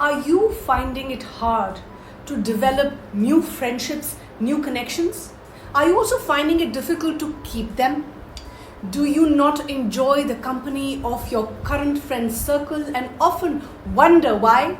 Are you finding it hard to develop new friendships, new connections? Are you also finding it difficult to keep them? Do you not enjoy the company of your current friend circle and often wonder why?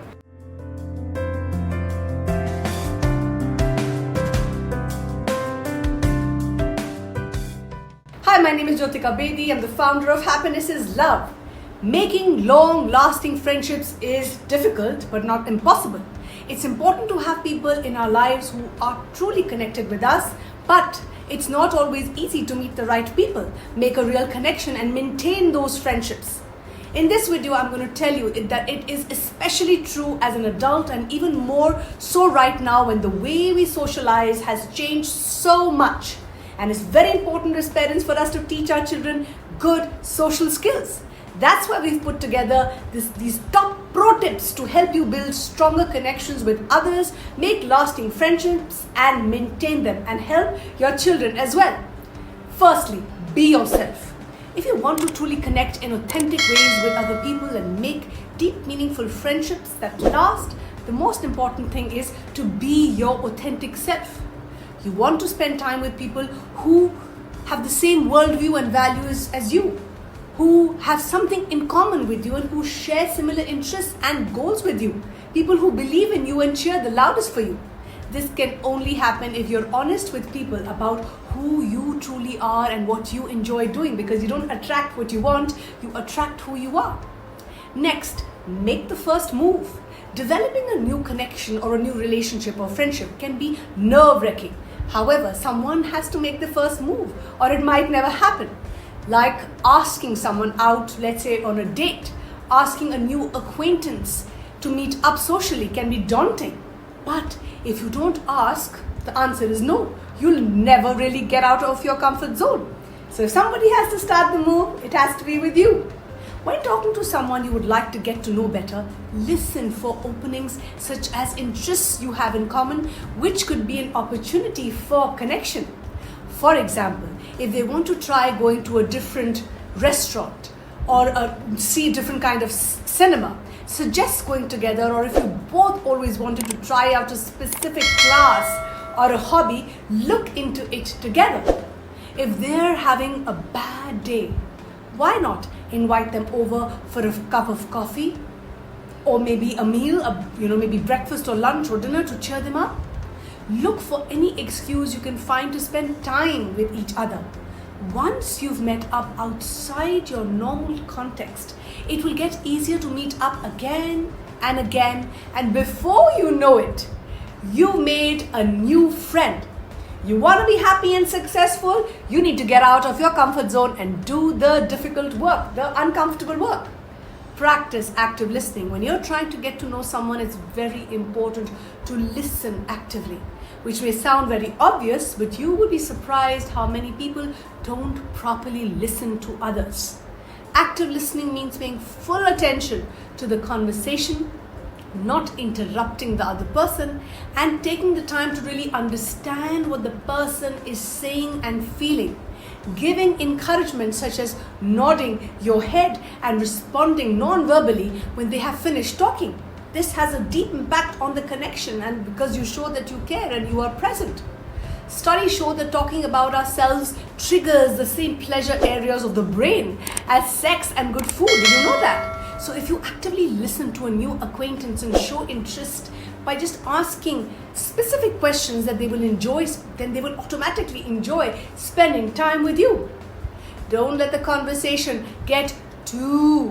Hi, my name is Jyotika Bedi. I'm the founder of Happiness is Love. Making long-lasting friendships is difficult but not impossible. It's important to have people in our lives who are truly connected with us, but it's not always easy to meet the right people, make a real connection and maintain those friendships. In this video, I'm going to tell you that it is especially true as an adult and even more so right now when the way we socialize has changed so much. And it's very important as parents for us to teach our children good social skills. That's why we've put together these top pro tips to help you build stronger connections with others, make lasting friendships and maintain them and help your children as well. Firstly, be yourself. If you want to truly connect in authentic ways with other people and make deep, meaningful friendships that last, the most important thing is to be your authentic self. You want to spend time with people who have the same worldview and values as you, who have something in common with you and who share similar interests and goals with you. People who believe in you and cheer the loudest for you. This can only happen if you're honest with people about who you truly are and what you enjoy doing, because you don't attract what you want, you attract who you are. Next, make the first move. Developing a new connection or a new relationship or friendship can be nerve-wracking. However, someone has to make the first move or it might never happen. Like asking someone out, let's say on a date, asking a new acquaintance to meet up socially can be daunting. But if you don't ask, the answer is no. You'll never really get out of your comfort zone. So if somebody has to start the move, it has to be with you. When talking to someone you would like to get to know better, listen for openings such as interests you have in common, which could be an opportunity for connection. For example, if they want to try going to a different restaurant or see a different kind of cinema, suggest going together. Or if you both always wanted to try out a specific class or a hobby, look into it together. If they're having a bad day, why not invite them over for a cup of coffee or maybe a meal, maybe breakfast or lunch or dinner to cheer them up? Look for any excuse you can find to spend time with each other. Once you've met up outside your normal context, it will get easier to meet up again and again, and before you know it, you made a new friend. You want to be happy and successful, you need to get out of your comfort zone and do the difficult work, the uncomfortable work. Practice active listening. When you're trying to get to know someone, it's very important to listen actively, which may sound very obvious, but you would be surprised how many people don't properly listen to others. Active listening means paying full attention to the conversation, not interrupting the other person, and taking the time to really understand what the person is saying and feeling. Giving encouragement such as nodding your head and responding non-verbally when they have finished talking. This has a deep impact on the connection, and because you show that you care and you are present. Studies show that talking about ourselves triggers the same pleasure areas of the brain as sex and good food. Did you know that? So if you actively listen to a new acquaintance and show interest by just asking specific questions that they will enjoy, then they will automatically enjoy spending time with you. Don't let the conversation get too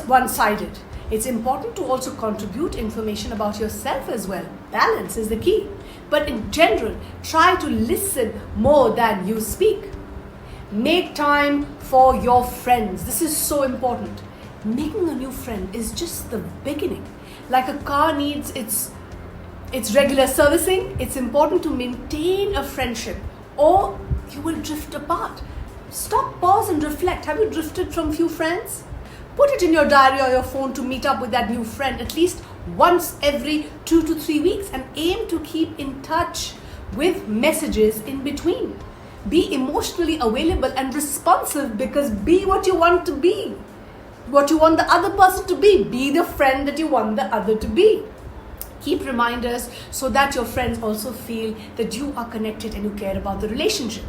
one-sided. It's important to also contribute information about yourself as well. Balance is the key. But in general, try to listen more than you speak. Make time for your friends. This is so important. Making a new friend is just the beginning. Like a car needs its regular servicing, it's important to maintain a friendship or you will drift apart. Stop, pause and reflect. Have you drifted from few friends? Put it in your diary or your phone to meet up with that new friend at least once every 2 to 3 weeks and aim to keep in touch with messages in between. Be emotionally available and responsive, because be what you want to be. what you want the other person to be. Be the friend that you want the other to be. Keep reminders so that your friends also feel that you are connected and you care about the relationship.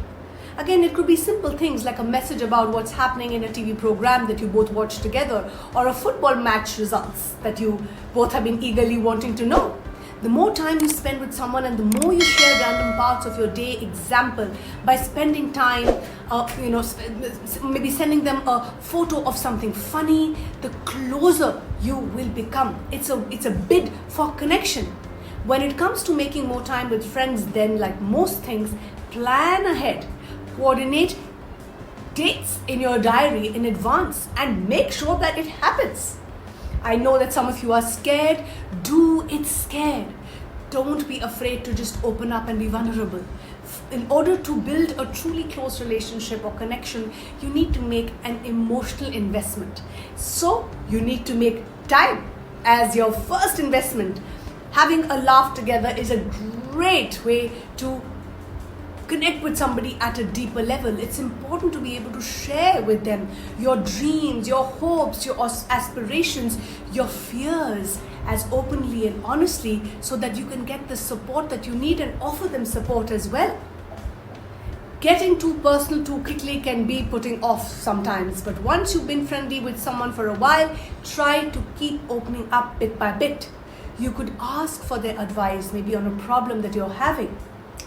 Again, it could be simple things like a message about what's happening in a TV program that you both watch together, or a football match results that you both have been eagerly wanting to know. The more time you spend with someone and the more you share random parts of your day, example, by spending time, maybe sending them a photo of something funny, the closer you will become. It's a bid for connection. When it comes to making more time with friends, then like most things, plan ahead. Coordinate dates in your diary in advance and make sure that it happens. I know that some of you are scared. Do it scared. Don't be afraid to just open up and be vulnerable. In order to build a truly close relationship or connection, you need to make an emotional investment. So you need to make time as your first investment. Having a laugh together is a great way to connect with somebody at a deeper level. It's important to be able to share with them your dreams, your hopes, your aspirations, your fears as openly and honestly, so that you can get the support that you need and offer them support as well. Getting too personal too quickly can be putting off sometimes, but once you've been friendly with someone for a while, try to keep opening up bit by bit. You could ask for their advice, maybe on a problem that you're having.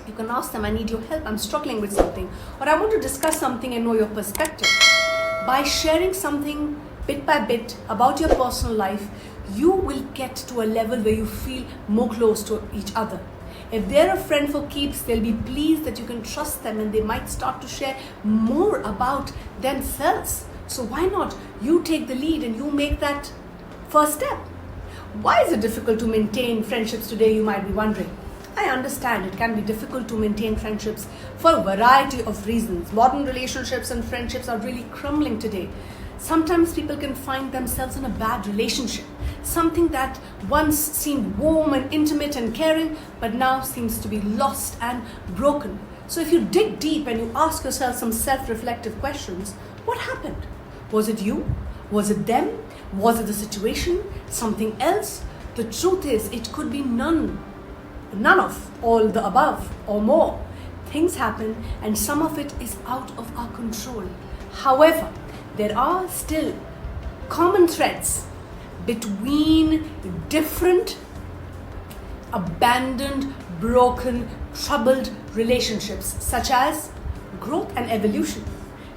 You can ask them, I need your help, I'm struggling with something, or I want to discuss something and know your perspective. By sharing something bit by bit about your personal life, you will get to a level where you feel more close to each other. If they're a friend for keeps, they'll be pleased that you can trust them and they might start to share more about themselves. So why not you take the lead and you make that first step? Why is it difficult to maintain friendships today, you might be wondering? I understand it can be difficult to maintain friendships for a variety of reasons. Modern relationships and friendships are really crumbling today. Sometimes people can find themselves in a bad relationship, something that once seemed warm and intimate and caring, but now seems to be lost and broken. So if you dig deep and you ask yourself some self-reflective questions, what happened? Was it you? Was it them? Was it the situation? Something else? The truth is, it could be none of all the above or more. Things happen and some of it is out of our control. However, there are still common threads between different abandoned, broken, troubled relationships, such as growth and evolution.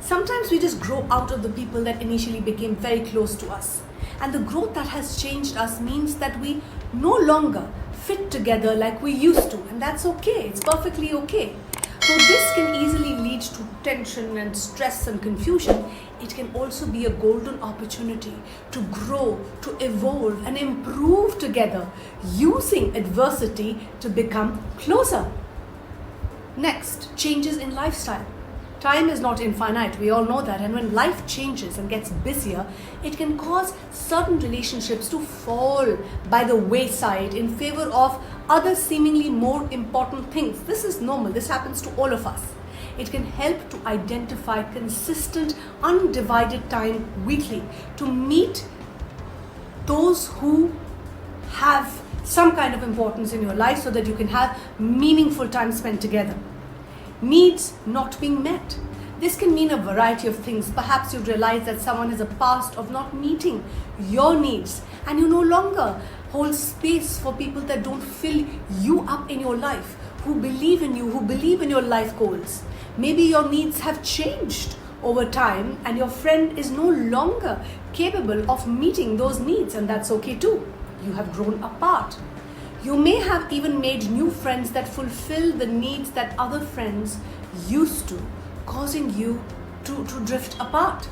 Sometimes we just grow out of the people that initially became very close to us. And the growth that has changed us means that we no longer fit together like we used to, and that's okay. It's perfectly okay. So this can easily lead to tension and stress and confusion. It can also be a golden opportunity to grow, to evolve and improve together, using adversity to become closer. Next, changes in lifestyle. Time is not infinite, we all know that, and when life changes and gets busier, it can cause certain relationships to fall by the wayside in favor of other seemingly more important things. This is normal, this happens to all of us. It can help to identify consistent, undivided time weekly to meet those who have some kind of importance in your life so that you can have meaningful time spent together. Needs not being met. This can mean a variety of things. Perhaps you realize that someone has a past of not meeting your needs and you no longer hold space for people that don't fill you up in your life, who believe in you, who believe in your life goals. Maybe your needs have changed over time and your friend is no longer capable of meeting those needs, and that's okay too. You have grown apart. You may have even made new friends that fulfill the needs that other friends used to, causing you to drift apart.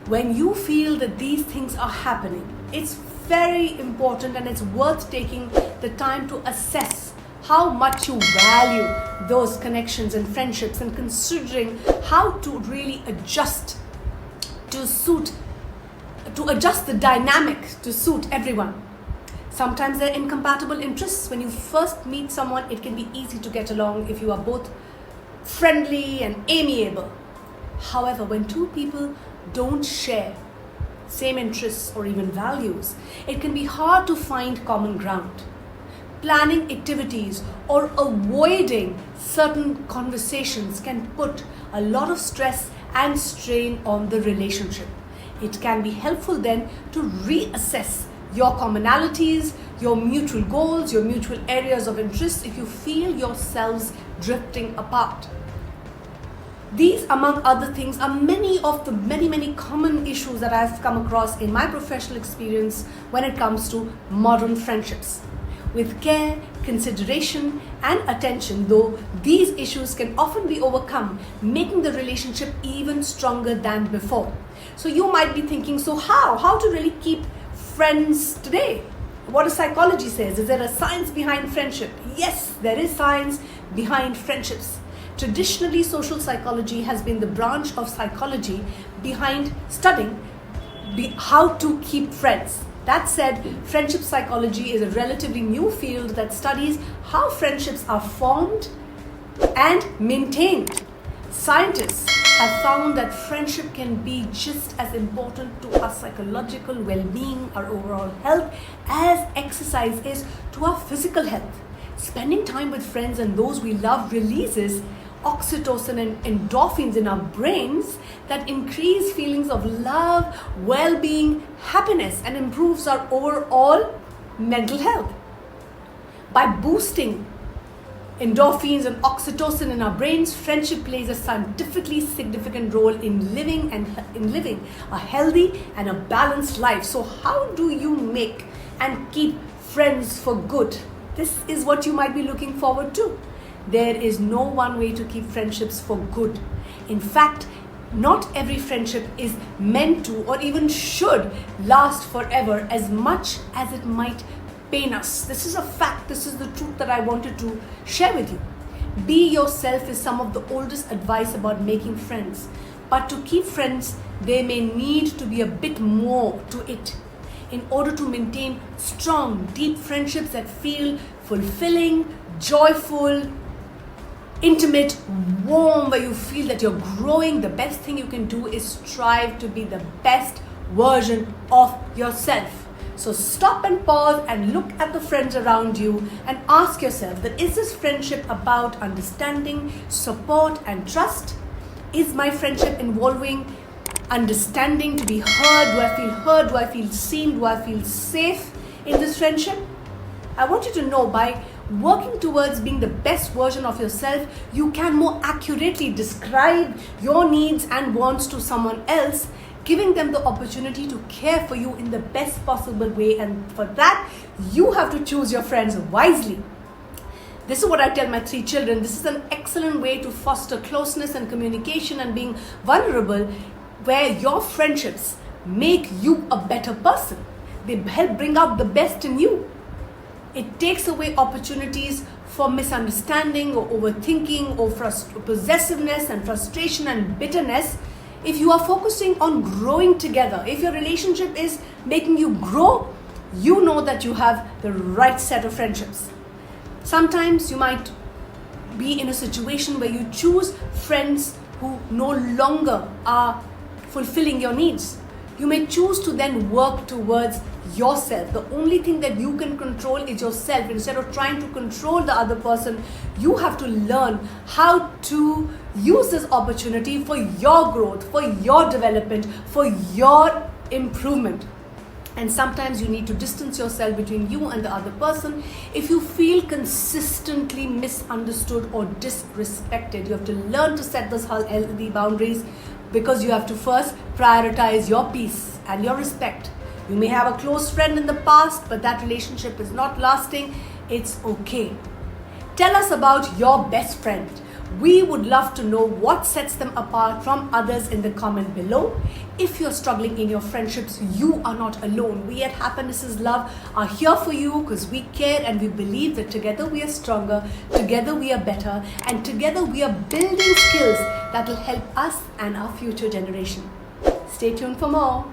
When you feel that these things are happening, it's very important and it's worth taking the time to assess how much you value those connections and friendships and considering how to really adjust the dynamic to suit everyone. Sometimes there are incompatible interests. When you first meet someone, it can be easy to get along if you are both friendly and amiable. However, when two people don't share same interests, or even values, it can be hard to find common ground. Planning activities or avoiding certain conversations can put a lot of stress and strain on the relationship. It can be helpful then to reassess your commonalities, your mutual goals, your mutual areas of interest if you feel yourselves drifting apart. These, among other things, are many of the many common issues that I've come across in my professional experience when it comes to modern friendships. With care, consideration, and attention, though, these issues can often be overcome, making the relationship even stronger than before. So you might be thinking, so how to really keep friends today? What does psychology says? Is there a science behind friendship? Yes, there is science behind friendships. Traditionally, social psychology has been the branch of psychology behind studying how to keep friends. That said, friendship psychology is a relatively new field that studies how friendships are formed and maintained. Scientists have found that friendship can be just as important to our psychological well-being, our overall health, as exercise is to our physical health. Spending time with friends and those we love releases oxytocin and endorphins in our brains that increase feelings of love, well-being, happiness, and improves our overall mental health. By boosting endorphins and oxytocin in our brains, friendship plays a scientifically significant role in living a healthy and a balanced life. So how do you make and keep friends for good? This is what you might be looking forward to. There is no one way to keep friendships for good. In fact, not every friendship is meant to or even should last forever, as much as it might pain us. This is a fact. This is the truth that I wanted to share with you. Be yourself is some of the oldest advice about making friends. But to keep friends, there may need to be a bit more to it in order to maintain strong, deep friendships that feel fulfilling, joyful, intimate, warm, where you feel that you're growing. The best thing you can do is strive to be the best version of yourself. So stop and pause and look at the friends around you and ask yourself that, is this friendship about understanding, support, and trust? Is my friendship involving understanding, to be heard? Do I feel heard? Do I feel seen? Do I feel safe in this friendship? I want you to know, by working towards being the best version of yourself, you can more accurately describe your needs and wants to someone else, giving them the opportunity to care for you in the best possible way. And for that, you have to choose your friends wisely. This is what I tell my 3 children. This is an excellent way to foster closeness and communication and being vulnerable, where your friendships make you a better person. They help bring out the best in you. It takes away opportunities for misunderstanding or overthinking or possessiveness and frustration and bitterness. If you are focusing on growing together, if your relationship is making you grow, you know that you have the right set of friendships. Sometimes you might be in a situation where you choose friends who no longer are fulfilling your needs. You may choose to then work towards yourself. The only thing that you can control is yourself. Instead of trying to control the other person, you have to learn how to use this opportunity for your growth, for your development, for your improvement. And sometimes you need to distance yourself between you and the other person. If you feel consistently misunderstood or disrespected, you have to learn to set those healthy boundaries, because you have to first prioritize your peace and your respect. You may have a close friend in the past, but that relationship is not lasting. It's okay. Tell us about your best friend. We would love to know what sets them apart from others in the comment below. If you're struggling in your friendships, you are not alone. We at Happiness is Love are here for you, because we care and we believe that together we are stronger, together we are better, and together we are building skills that will help us and our future generation. Stay tuned for more.